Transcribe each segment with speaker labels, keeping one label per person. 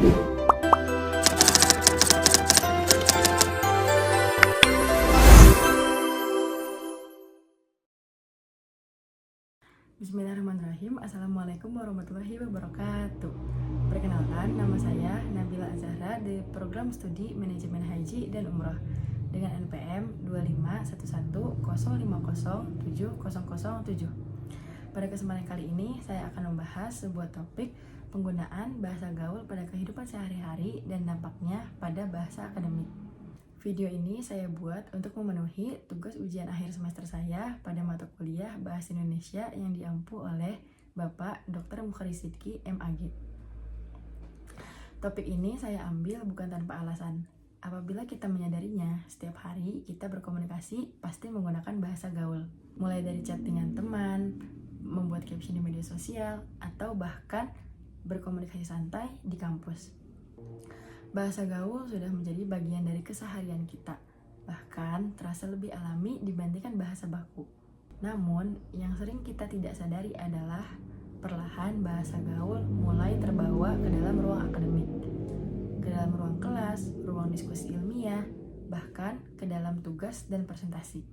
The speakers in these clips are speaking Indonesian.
Speaker 1: Bismillahirrahmanirrahim. Assalamualaikum warahmatullahi wabarakatuh. Perkenalkan, nama saya Nabila Azahra dari Program Studi Manajemen Haji dan Umroh dengan NPM 25110507007. Pada kesempatan kali ini, saya akan membahas sebuah topik penggunaan bahasa gaul pada kehidupan sehari-hari dan dampaknya pada bahasa akademik. Video ini saya buat untuk memenuhi tugas ujian akhir semester saya pada mata kuliah Bahasa Indonesia yang diampu oleh Bapak Dr. Mukharis Sidki, MAG. Topik ini saya ambil bukan tanpa alasan. Apabila kita menyadarinya, setiap hari kita berkomunikasi pasti menggunakan bahasa gaul. Mulai dari chat dengan teman, membuat caption di media sosial, atau bahkan berkomunikasi santai di kampus. Bahasa gaul sudah menjadi bagian dari keseharian kita, bahkan terasa lebih alami dibandingkan bahasa baku. Namun, yang sering kita tidak sadari adalah perlahan bahasa gaul mulai terbawa ke dalam ruang akademik, ke dalam ruang kelas, ruang diskusi ilmiah, bahkan ke dalam tugas dan presentasi.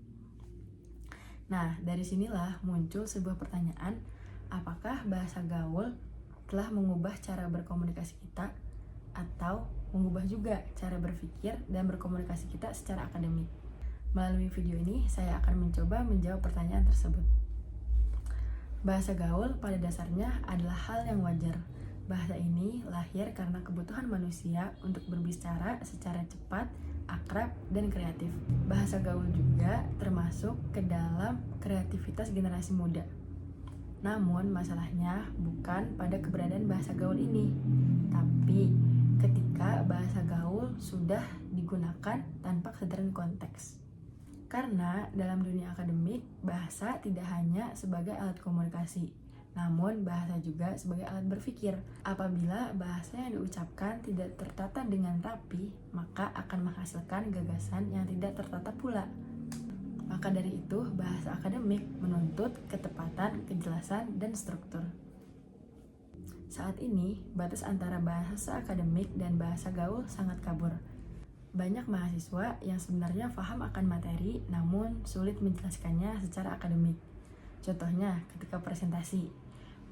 Speaker 1: Nah, dari sinilah muncul sebuah pertanyaan, apakah bahasa gaul telah mengubah cara berkomunikasi kita atau mengubah juga cara berpikir dan berkomunikasi kita secara akademik? Melalui video ini, saya akan mencoba menjawab pertanyaan tersebut. Bahasa gaul pada dasarnya adalah hal yang wajar. Bahasa ini lahir karena kebutuhan manusia untuk berbicara secara cepat, akrab, dan kreatif. Bahasa gaul juga termasuk ke dalam kreativitas generasi muda. Namun, masalahnya bukan pada keberadaan bahasa gaul ini, tapi ketika bahasa gaul sudah digunakan tanpa kesadaran konteks. Karena dalam dunia akademik, bahasa tidak hanya sebagai alat komunikasi, namun bahasa juga sebagai alat berpikir. Apabila bahasa yang diucapkan tidak tertata dengan rapi, maka akan menghasilkan gagasan yang tidak tertata pula. Maka dari itu, bahasa akademik menuntut ketepatan, kejelasan, dan struktur. Saat ini, batas antara bahasa akademik dan bahasa gaul sangat kabur. Banyak mahasiswa yang sebenarnya paham akan materi, namun sulit menjelaskannya secara akademik. Contohnya, ketika presentasi,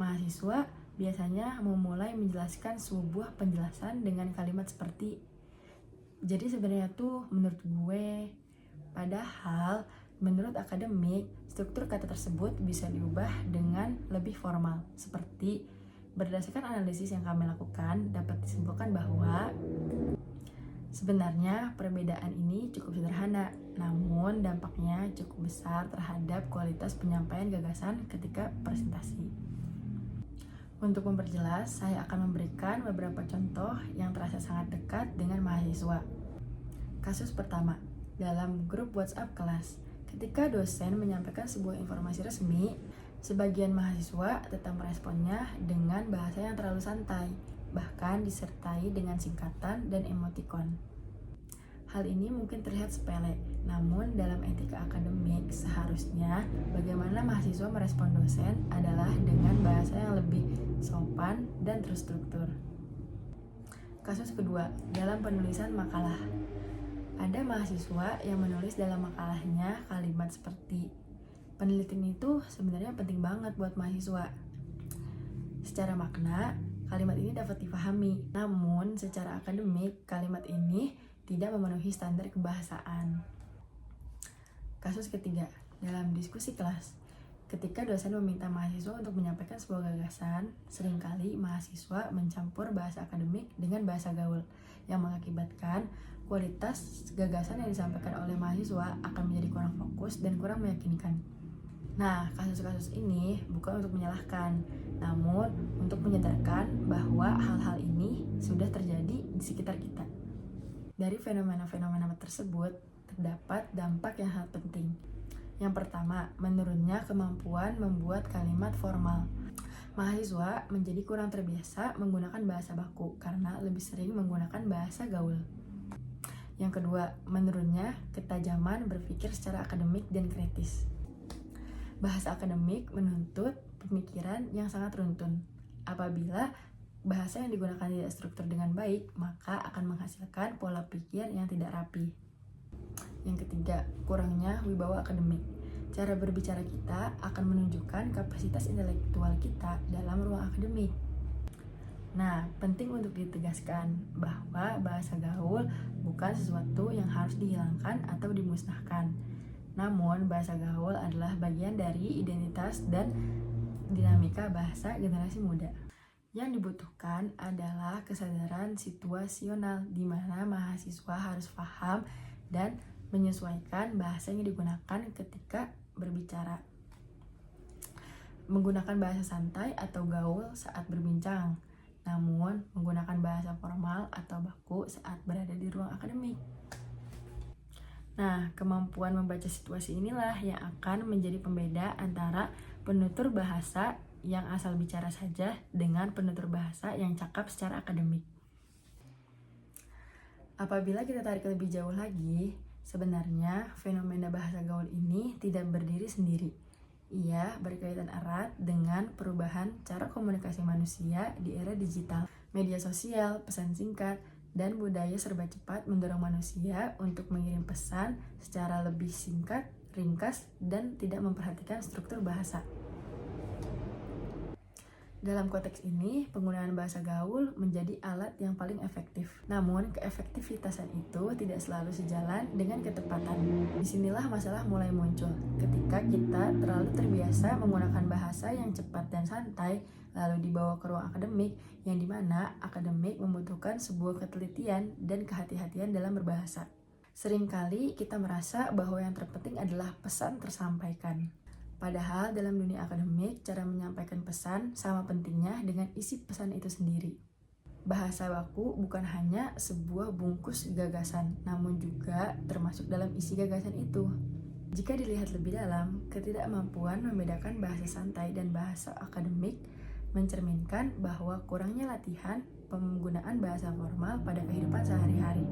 Speaker 1: mahasiswa biasanya memulai menjelaskan sebuah penjelasan dengan kalimat seperti, jadi sebenarnya tuh menurut gue, padahal menurut akademik, struktur kata tersebut bisa diubah dengan lebih formal, seperti berdasarkan analisis yang kami lakukan, dapat disimpulkan bahwa sebenarnya perbedaan ini cukup sederhana, namun dampaknya cukup besar terhadap kualitas penyampaian gagasan ketika presentasi. Untuk memperjelas, saya akan memberikan beberapa contoh yang terasa sangat dekat dengan mahasiswa. Kasus pertama, dalam grup WhatsApp kelas, ketika dosen menyampaikan sebuah informasi resmi, sebagian mahasiswa tetap meresponnya dengan bahasa yang terlalu santai, bahkan disertai dengan singkatan dan emotikon. Hal ini mungkin terlihat sepele, namun dalam etika akademik seharusnya bagaimana mahasiswa merespon dosen adalah dengan bahasa yang lebih sopan dan terstruktur. Kasus kedua, dalam penulisan makalah. Ada mahasiswa yang menulis dalam makalahnya kalimat seperti, penelitian itu sebenarnya penting banget buat mahasiswa. Secara makna, kalimat ini dapat dipahami, namun secara akademik, kalimat ini tidak memenuhi standar kebahasaan. Kasus ketiga, dalam diskusi kelas. Ketika dosen meminta mahasiswa untuk menyampaikan sebuah gagasan, seringkali mahasiswa mencampur bahasa akademik dengan bahasa gaul, yang mengakibatkan kualitas gagasan yang disampaikan oleh mahasiswa akan menjadi kurang fokus dan kurang meyakinkan. Nah, kasus-kasus ini bukan untuk menyalahkan, namun untuk menyadarkan bahwa hal-hal ini sudah terjadi di sekitar kita. Dari fenomena-fenomena tersebut, terdapat dampak yang sangat penting. Yang pertama, menurunnya kemampuan membuat kalimat formal. Mahasiswa menjadi kurang terbiasa menggunakan bahasa baku karena lebih sering menggunakan bahasa gaul. Yang kedua, menurunnya ketajaman berpikir secara akademik dan kritis. Bahasa akademik menuntut pemikiran yang sangat runtun. Apabila bahasa yang digunakan tidak struktur dengan baik, maka akan menghasilkan pola pikir yang tidak rapi. Yang ketiga, kurangnya wibawa akademik. Cara berbicara kita akan menunjukkan kapasitas intelektual kita dalam ruang akademik. Nah, penting untuk ditegaskan bahwa bahasa gaul bukan sesuatu yang harus dihilangkan atau dimusnahkan. Namun, bahasa gaul adalah bagian dari identitas dan dinamika bahasa generasi muda. Yang dibutuhkan adalah kesadaran situasional di mana mahasiswa harus paham dan menyesuaikan bahasa yang digunakan ketika berbicara. Menggunakan bahasa santai atau gaul saat berbincang, namun menggunakan bahasa formal atau baku saat berada di ruang akademik. Nah, kemampuan membaca situasi inilah yang akan menjadi pembeda antara penutur bahasa yang asal bicara saja dengan penutur bahasa yang cakap secara akademik. Apabila kita tarik lebih jauh lagi, sebenarnya fenomena bahasa gaul ini tidak berdiri sendiri. Ia berkaitan erat dengan perubahan cara komunikasi manusia di era digital. Media sosial, pesan singkat, dan budaya serba cepat mendorong manusia untuk mengirim pesan secara lebih singkat, ringkas, dan tidak memperhatikan struktur bahasa. Dalam konteks ini, penggunaan bahasa gaul menjadi alat yang paling efektif. Namun, keefektivitasan itu tidak selalu sejalan dengan ketepatan. Disinilah masalah mulai muncul. Ketika kita terlalu terbiasa menggunakan bahasa yang cepat dan santai, lalu dibawa ke ruang akademik, yang dimana akademik membutuhkan sebuah ketelitian dan kehati-hatian dalam berbahasa. Seringkali kita merasa bahwa yang terpenting adalah pesan tersampaikan. Padahal dalam dunia akademik, cara menyampaikan pesan sama pentingnya dengan isi pesan itu sendiri. Bahasa baku bukan hanya sebuah bungkus gagasan, namun juga termasuk dalam isi gagasan itu. Jika dilihat lebih dalam, ketidakmampuan membedakan bahasa santai dan bahasa akademik mencerminkan bahwa kurangnya latihan penggunaan bahasa formal pada kehidupan sehari-hari.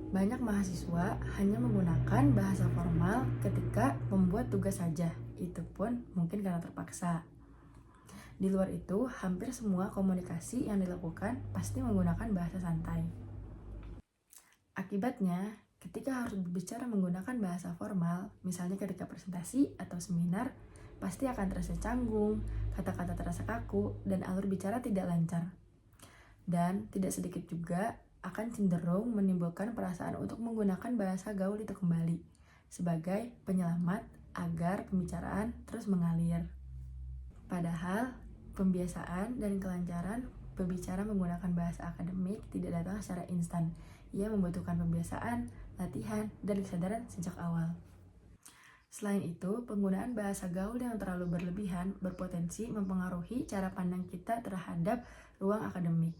Speaker 1: Banyak mahasiswa hanya menggunakan bahasa formal ketika membuat tugas saja, itu pun mungkin karena terpaksa. Di luar itu, hampir semua komunikasi yang dilakukan pasti menggunakan bahasa santai. Akibatnya, ketika harus berbicara menggunakan bahasa formal, misalnya ketika presentasi atau seminar, pasti akan terasa canggung, kata-kata terasa kaku, dan alur bicara tidak lancar. Dan tidak sedikit juga akan cenderung menimbulkan perasaan untuk menggunakan bahasa gaul itu kembali sebagai penyelamat agar pembicaraan terus mengalir. Padahal, pembiasaan dan kelancaran berbicara menggunakan bahasa akademik tidak datang secara instan. Ia membutuhkan pembiasaan, latihan, dan kesadaran sejak awal. Selain itu, penggunaan bahasa gaul yang terlalu berlebihan berpotensi mempengaruhi cara pandang kita terhadap ruang akademik.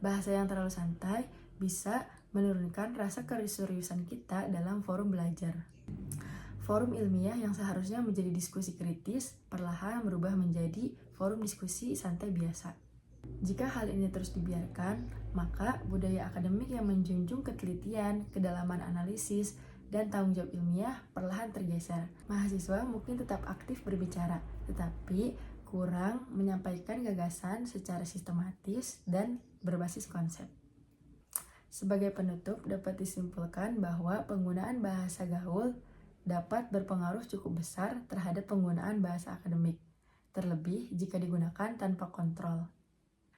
Speaker 1: Bahasa yang terlalu santai bisa menurunkan rasa keseriusan kita dalam forum belajar. Forum ilmiah yang seharusnya menjadi diskusi kritis perlahan berubah menjadi forum diskusi santai biasa. Jika hal ini terus dibiarkan, maka budaya akademik yang menjunjung ketelitian, kedalaman analisis, dan tanggung jawab ilmiah perlahan tergeser. Mahasiswa mungkin tetap aktif berbicara, tetapi kurang menyampaikan gagasan secara sistematis dan berbasis konsep. Sebagai penutup, dapat disimpulkan bahwa penggunaan bahasa gaul dapat berpengaruh cukup besar terhadap penggunaan bahasa akademik, terlebih jika digunakan tanpa kontrol.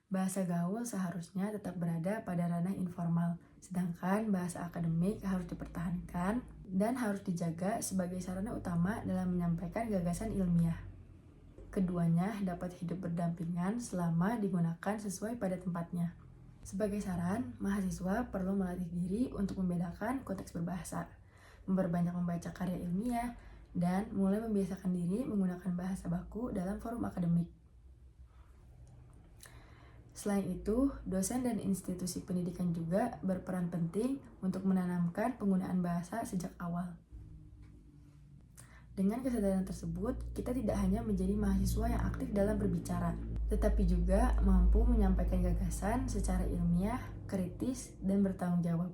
Speaker 1: Bahasa gaul seharusnya tetap berada pada ranah informal, sedangkan bahasa akademik harus dipertahankan dan harus dijaga sebagai sarana utama dalam menyampaikan gagasan ilmiah. Keduanya dapat hidup berdampingan selama digunakan sesuai pada tempatnya. Sebagai saran, mahasiswa perlu melatih diri untuk membedakan konteks berbahasa, memperbanyak membaca karya ilmiah, dan mulai membiasakan diri menggunakan bahasa baku dalam forum akademik. Selain itu, dosen dan institusi pendidikan juga berperan penting untuk menanamkan penggunaan bahasa sejak awal. Dengan kesadaran tersebut, kita tidak hanya menjadi mahasiswa yang aktif dalam berbicara, tetapi juga mampu menyampaikan gagasan secara ilmiah, kritis, dan bertanggung jawab.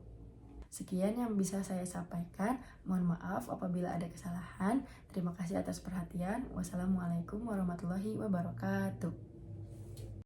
Speaker 1: Sekian yang bisa saya sampaikan. Mohon maaf apabila ada kesalahan. Terima kasih atas perhatian. Wassalamualaikum warahmatullahi wabarakatuh.